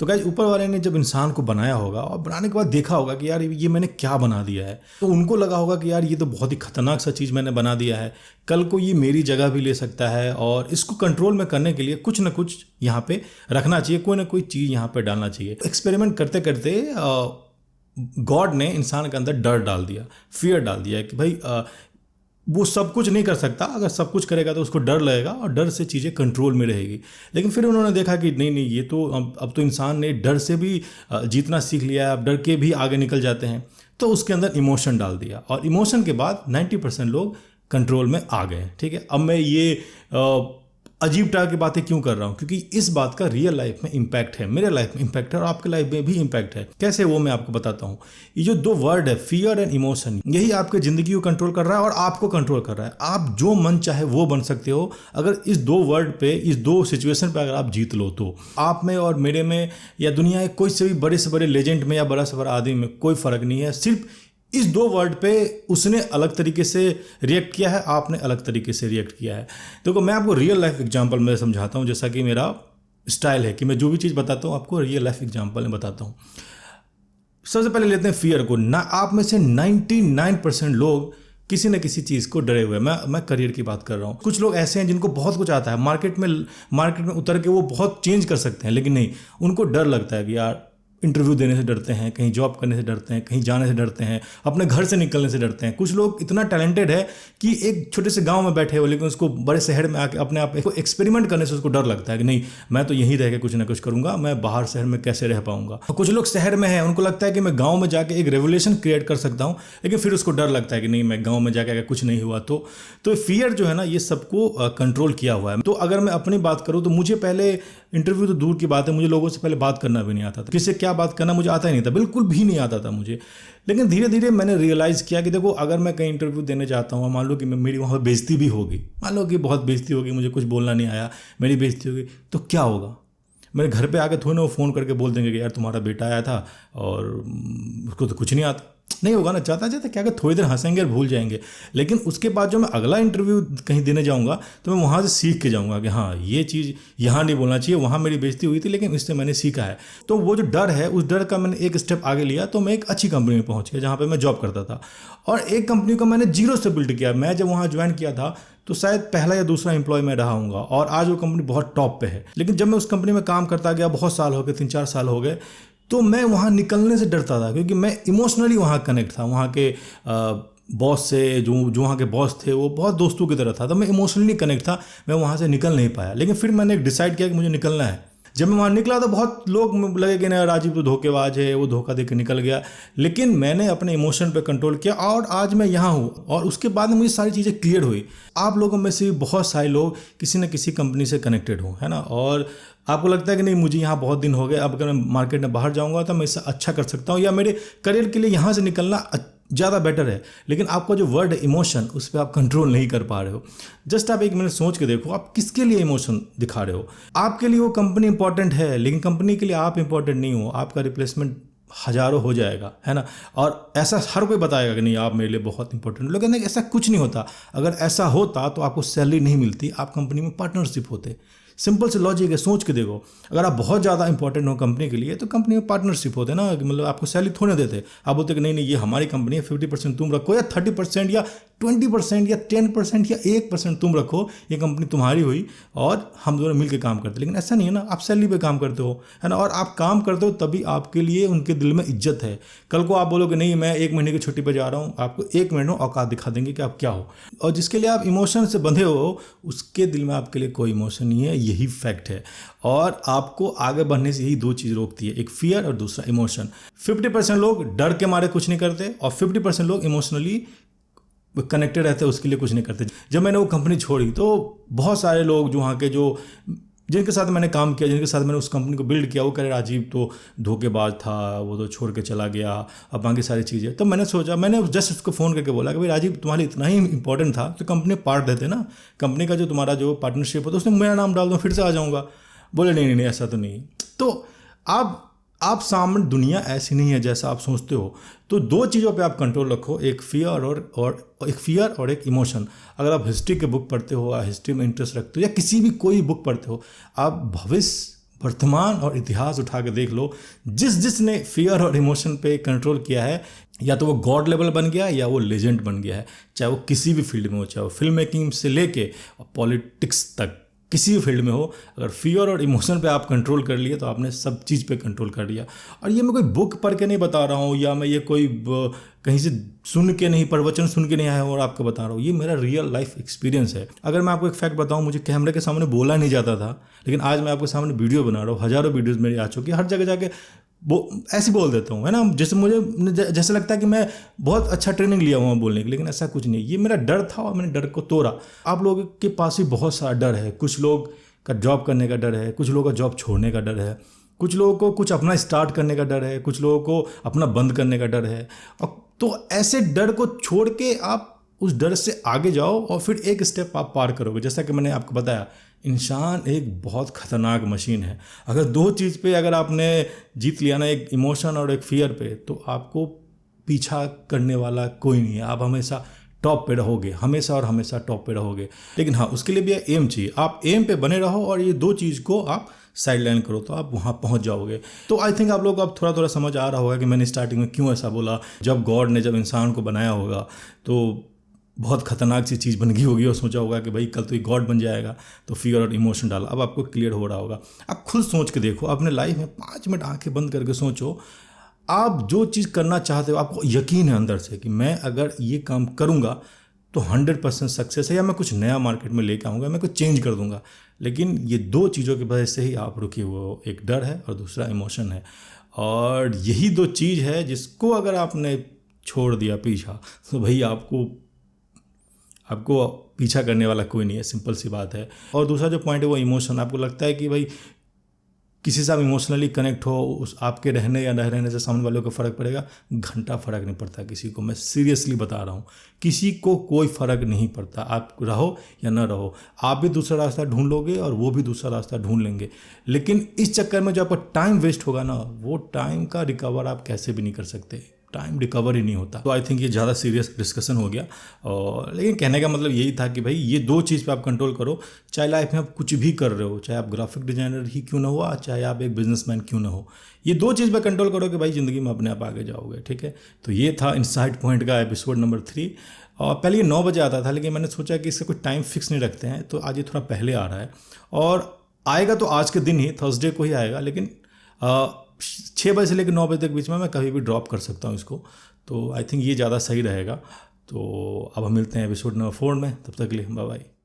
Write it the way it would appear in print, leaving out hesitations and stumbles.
तो गाइस ऊपर वाले ने जब इंसान को बनाया होगा और बनाने के बाद देखा होगा कि यार ये मैंने क्या बना दिया है, तो उनको लगा होगा कि यार ये तो बहुत ही खतरनाक सा चीज़ मैंने बना दिया है, कल को ये मेरी जगह भी ले सकता है और इसको कंट्रोल में करने के लिए कुछ ना कुछ यहाँ पे रखना चाहिए, कोई ना कोई चीज़ यहाँ पे डालना चाहिए। एक्सपेरिमेंट करते करते गॉड ने इंसान के अंदर डर डाल दिया, फियर डाल दिया कि भाई वो सब कुछ नहीं कर सकता, अगर सब कुछ करेगा तो उसको डर लगेगा और डर से चीज़ें कंट्रोल में रहेगी। लेकिन फिर उन्होंने देखा कि नहीं ये तो अब तो इंसान ने डर से भी जीतना सीख लिया है, अब डर के भी आगे निकल जाते हैं, तो उसके अंदर इमोशन डाल दिया और इमोशन के बाद 90% लोग कंट्रोल में आ गए। ठीक है, अब मैं ये अजीब टाइप की बातें क्यों कर रहा हूँ, क्योंकि इस बात का रियल लाइफ में इम्पैक्ट है, मेरे लाइफ में इम्पैक्ट है और आपके लाइफ में भी इम्पैक्ट है। कैसे, वो मैं आपको बताता हूँ। ये जो दो वर्ड है, फियर एंड इमोशन, यही आपके ज़िंदगी को कंट्रोल कर रहा है और आपको कंट्रोल कर रहा है। आप जो मन चाहे वो बन सकते हो अगर इस दो वर्ड पे, इस दो सिचुएशन पे अगर आप जीत लो तो। आप में और मेरे में या दुनिया के कोई से भी बड़े से बड़े लेजेंड में या बड़ा से बड़ा आदमी में कोई फ़र्क नहीं है, सिर्फ इस दो वर्ड पे उसने अलग तरीके से रिएक्ट किया है, आपने अलग तरीके से रिएक्ट किया है। देखो मैं आपको रियल लाइफ एग्जांपल में समझाता हूँ, जैसा कि मेरा स्टाइल है कि मैं जो भी चीज़ बताता हूँ आपको रियल लाइफ एग्जांपल में बताता हूँ। सबसे पहले लेते हैं फियर को। ना आप में से 99% लोग किसी न किसी चीज़ को डरे हुए हैं। मैं करियर की बात कर रहा हूँ। कुछ लोग ऐसे हैं जिनको बहुत कुछ आता है, मार्केट में उतर के वो बहुत चेंज कर सकते हैं, लेकिन नहीं, उनको डर लगता है कि यार इंटरव्यू देने से डरते हैं, कहीं जॉब करने से डरते हैं, कहीं जाने से डरते हैं, अपने घर से निकलने से डरते हैं। कुछ लोग इतना टैलेंटेड है कि एक छोटे से गांव में बैठे हो, लेकिन उसको बड़े शहर में आके अपने आप को एक्सपेरिमेंट करने से उसको डर लगता है कि नहीं, मैं तो यहीं रह के कुछ ना कुछ करूंगा, मैं बाहर शहर में कैसे रह पाऊंगा। कुछ लोग शहर में हैं, उनको लगता है कि मैं गाँव में जाके एक रेवोल्यूशन क्रिएट कर सकता हूँ, लेकिन फिर उसको डर लगता है कि नहीं, मैं गाँव में जाके अगर कुछ नहीं हुआ तो फियर जो है ना, ये सबको कंट्रोल किया हुआ है। तो अगर मैं अपनी बात करूँ तो मुझे पहले इंटरव्यू तो दूर की बात है, मुझे लोगों से पहले बात करना भी नहीं आता था, किससे क्या बात करना मुझे आता ही नहीं था, बिल्कुल भी नहीं आता था मुझे। लेकिन धीरे धीरे मैंने रियलाइज़ किया कि देखो, अगर मैं कहीं इंटरव्यू देने जाता हूँ, मान लो कि मेरी वहाँ पर बेइज्जती भी होगी, मान लो कि बहुत बेइज्जती होगी, मुझे कुछ बोलना नहीं आया, मेरी बेइज्जती होगी, तो क्या होगा? मेरे घर पे आके थोड़ी ना वो फ़ोन करके बोल देंगे कि यार तुम्हारा बेटा आया था और उसको तो कुछ नहीं आता। नहीं होगा ना, चाहता क्या कि थोड़ी देर हंसेंगे और भूल जाएंगे। लेकिन उसके बाद जो मैं अगला इंटरव्यू कहीं देने जाऊंगा तो मैं वहाँ से सीख के जाऊंगा कि हाँ, ये चीज़ यहाँ नहीं बोलना चाहिए, वहाँ मेरी बेइज्जती हुई थी लेकिन इससे मैंने सीखा है। तो वो जो डर है, उस डर का मैंने एक स्टेप आगे लिया, तो मैं एक अच्छी कंपनी में पहुँच गया जहाँ पर मैं जॉब करता था, और एक कंपनी को मैंने जीरो से बिल्ड किया। मैं जब वहाँ ज्वाइन किया था तो शायद पहला या दूसरा एम्प्लॉय मैं रहा हूँगा, और आज वो कंपनी बहुत टॉप पे है। लेकिन जब मैं उस कंपनी में काम करता गया, बहुत साल हो गए, 3-4 साल हो गए, तो मैं वहाँ निकलने से डरता था, क्योंकि मैं इमोशनली वहाँ कनेक्ट था। वहाँ के बॉस से, जो वहाँ के बॉस थे, वो बहुत दोस्तों की तरह था, तो मैं इमोशनली कनेक्ट था, मैं वहाँ से निकल नहीं पाया। लेकिन फिर मैंने डिसाइड किया कि मुझे निकलना है। जब मैं वहाँ निकला तो बहुत लोग लगे कि नहीं, राजीव तो धोखेबाज है, वो धोखा दे के निकल गया। लेकिन मैंने अपने इमोशन पे कंट्रोल किया और आज मैं यहाँ हूँ, और उसके बाद में मुझे सारी चीज़ें क्लियर हुई। आप लोगों में से बहुत सारे लोग किसी न किसी कंपनी से कनेक्टेड हो, है ना, और आपको लगता है कि नहीं, मुझे यहाँ बहुत दिन हो गए, अब अगर मैं मार्केट में बाहर जाऊँगा तो मैं इससे अच्छा कर सकता हूँ, या मेरे करियर के लिए यहाँ से निकलना ज़्यादा बेटर है। लेकिन आपका जो वर्ड है इमोशन, उस पर आप कंट्रोल नहीं कर पा रहे हो। जस्ट आप एक मिनट सोच के देखो, आप किसके लिए इमोशन दिखा रहे हो। आपके लिए वो कंपनी इंपॉर्टेंट है, लेकिन कंपनी के लिए आप इंपॉर्टेंट नहीं हो। आपका रिप्लेसमेंट हज़ारों हो जाएगा, है ना, और ऐसा हर कोई बताएगा कि नहीं, आप मेरे लिए बहुत इंपॉर्टेंट हो। लेकिन ऐसा कुछ नहीं होता। अगर ऐसा होता तो आपको सैलरी नहीं मिलती, आप कंपनी में पार्टनरशिप होते। सिंपल से लॉजिक है, सोच के देखो। अगर आप बहुत ज़्यादा इंपॉर्टेंट हो कंपनी के लिए तो कंपनी में पार्टनरशिप होते ना, मतलब आपको सैलरी थोड़े देते। आप बोलते कि नहीं ये हमारी कंपनी है, 50% तुम रखो, या 30% या 20% या 10% या 1% तुम रखो, ये कंपनी तुम्हारी हुई और हम दोनों मिलकर काम करते। लेकिन ऐसा नहीं है ना, आप सैलरी पे काम करते हो, है ना, और आप काम करते हो तभी आपके लिए उनके दिल में इज्जत है। कल को आप बोलोगे नहीं, मैं 1 महीने की छुट्टी पर जा रहा हूँ, आपको 1 महीने में औकात दिखा देंगे कि आप क्या हो। और जिसके लिए आप इमोशन से बंधे हो, उसके दिल में आपके लिए कोई इमोशन नहीं है, यही फैक्ट है। और आपको आगे बढ़ने से यही 2 चीज़ रोकती है, एक फियर और दूसरा इमोशन। 50% लोग डर के मारे कुछ नहीं करते और 50% लोग इमोशनली कनेक्टेड रहते हैं, उसके लिए कुछ नहीं करते। जब मैंने वो कंपनी छोड़ी तो बहुत सारे लोग जो वहाँ के जिनके साथ मैंने काम किया, जिनके साथ मैंने उस कंपनी को बिल्ड किया, वो कह रहे राजीव तो धोखेबाज था, वो तो छोड़ के चला गया, अब बाकी सारी चीज़ें। तो मैंने सोचा, मैंने जस्ट उसको फ़ोन करके बोला कि भाई राजीव, तुम्हारे इतना ही इंपॉर्टेंट था तो कंपनी पार्ट देते ना, कंपनी का जो तुम्हारा जो पार्टनरशिप होता है उसमें मेरा नाम डाल दो, फिर से आ जाऊँगा। बोले नहीं ऐसा तो नहीं। तो आप सामने दुनिया ऐसी नहीं है जैसा आप सोचते हो। तो 2 चीज़ों पे आप कंट्रोल रखो, एक फियर और एक इमोशन। अगर आप हिस्ट्री के बुक पढ़ते हो, या हिस्ट्री में इंटरेस्ट रखते हो, या किसी भी कोई बुक पढ़ते हो, आप वर्तमान और इतिहास उठा के देख लो, जिसने फियर और इमोशन पे कंट्रोल किया है, या तो वो गॉड लेवल बन गया या वो लेजेंड बन गया है। चाहे वो किसी भी फील्ड में हो, चाहे वो फिल्म मेकिंग से लेके पॉलिटिक्स तक, किसी भी फील्ड में हो, अगर फियर और इमोशन पे आप कंट्रोल कर लिए तो आपने सब चीज़ पे कंट्रोल कर लिया। और ये मैं कोई बुक पढ़ के नहीं बता रहा हूँ, या मैं ये कोई कहीं से सुन के नहीं, प्रवचन सुन के नहीं आया हूँ और आपको बता रहा हूँ। ये मेरा रियल लाइफ एक्सपीरियंस है। अगर मैं आपको एक फैक्ट बताऊँ, मुझे कैमरे के सामने बोला नहीं जाता था, लेकिन आज मैं आपके सामने वीडियो बना रहा हूँ। हज़ारों वीडियोज़ मेरी आ चुकी है, हर जगह जाके ऐसे बोल देता हूँ, है ना। जैसे मुझे जैसे लगता है कि मैं बहुत अच्छा ट्रेनिंग लिया हुआ बोलने की, लेकिन ऐसा कुछ नहीं। ये मेरा डर था और मैंने डर को तोड़ा। आप लोगों के पास भी बहुत सारा डर है। कुछ लोग का जॉब करने का डर है, कुछ लोगों का जॉब छोड़ने का डर है, कुछ लोगों को कुछ अपना स्टार्ट करने का डर है, कुछ लोगों को अपना बंद करने का डर है। और तो ऐसे डर को छोड़ के आप उस डर से आगे जाओ और फिर एक स्टेप आप पार करोगे। जैसा कि मैंने आपको बताया, इंसान एक बहुत ख़तरनाक मशीन है। अगर दो चीज़ पे अगर आपने जीत लिया ना, एक इमोशन और एक फियर पे, तो आपको पीछा करने वाला कोई नहीं है। आप हमेशा टॉप पे रहोगे, हमेशा और हमेशा टॉप पे रहोगे। लेकिन हाँ, उसके लिए भी एम चाहिए। आप एम पे बने रहो और ये दो चीज़ को आप साइडलाइन करो तो आप वहाँ पहुँच जाओगे। तो आई थिंक आप लोग को अब थोड़ा थोड़ा समझ आ रहा होगा कि मैंने स्टार्टिंग में क्यों ऐसा बोला। जब गॉड ने जब इंसान को बनाया होगा तो बहुत खतरनाक सी चीज़ बन गई होगी और सोचा होगा कि भाई कल तो ये गॉड बन जाएगा, तो फियर और इमोशन डाला। अब आपको क्लियर हो रहा होगा। आप खुद सोच के देखो, अपने लाइफ में 5 मिनट आंखें बंद करके सोचो, आप जो चीज़ करना चाहते हो, आपको यकीन है अंदर से कि मैं अगर ये काम करूँगा तो 100% सक्सेस है, या मैं कुछ नया मार्केट में लेके आऊँगा, मैं कुछ चेंज कर दूँगा। लेकिन ये दो चीज़ों की वजह से ही आप रुके हुए हो। एक डर है और दूसरा इमोशन है। और यही दो चीज़ है जिसको अगर आपने छोड़ दिया पीछा, तो भाई आपको पीछा करने वाला कोई नहीं है। सिंपल सी बात है। और दूसरा जो पॉइंट है वो इमोशन। आपको लगता है कि भाई किसी से आप इमोशनली कनेक्ट हो, उस आपके रहने या न रहने से सामने वालों को फ़र्क पड़ेगा? घंटा फ़र्क नहीं पड़ता किसी को। मैं सीरियसली बता रहा हूँ, किसी को कोई फ़र्क नहीं पड़ता। आप रहो या ना रहो, आप भी दूसरा रास्ता ढूंढ लोगे और वो भी दूसरा रास्ता ढूंढ लेंगे। लेकिन इस चक्कर में जो आपका टाइम वेस्ट होगा ना, वो टाइम का रिकवर आप कैसे भी नहीं कर सकते। टाइम रिकवर ही नहीं होता। तो आई थिंक ये ज़्यादा सीरियस डिस्कशन हो गया। और लेकिन कहने का मतलब यही था कि भाई ये दो चीज़ पे आप कंट्रोल करो। चाहे लाइफ में आप कुछ भी कर रहे हो, चाहे आप ग्राफिक डिजाइनर ही क्यों ना हो, चाहे आप एक बिजनेसमैन क्यों ना हो, ये दो चीज़ पे कंट्रोल करो कि भाई ज़िंदगी में अपने आप आगे जाओगे। ठीक है, तो ये था इनसाइड पॉइंट का एपिसोड नंबर 3। और पहले ये 9 बजे आता था, लेकिन मैंने सोचा कि इसका कोई टाइम फिक्स नहीं रखते हैं, तो आज ये थोड़ा पहले आ रहा है। और आएगा तो आज के दिन ही, थर्सडे को ही आएगा। लेकिन 6 बजे से लेकर 9 बजे तक बीच में मैं कभी भी ड्रॉप कर सकता हूँ इसको। तो आई थिंक ये ज़्यादा सही रहेगा। तो अब हम मिलते हैं एपिसोड नंबर 4 में। तब तक के लिए बाय बाय।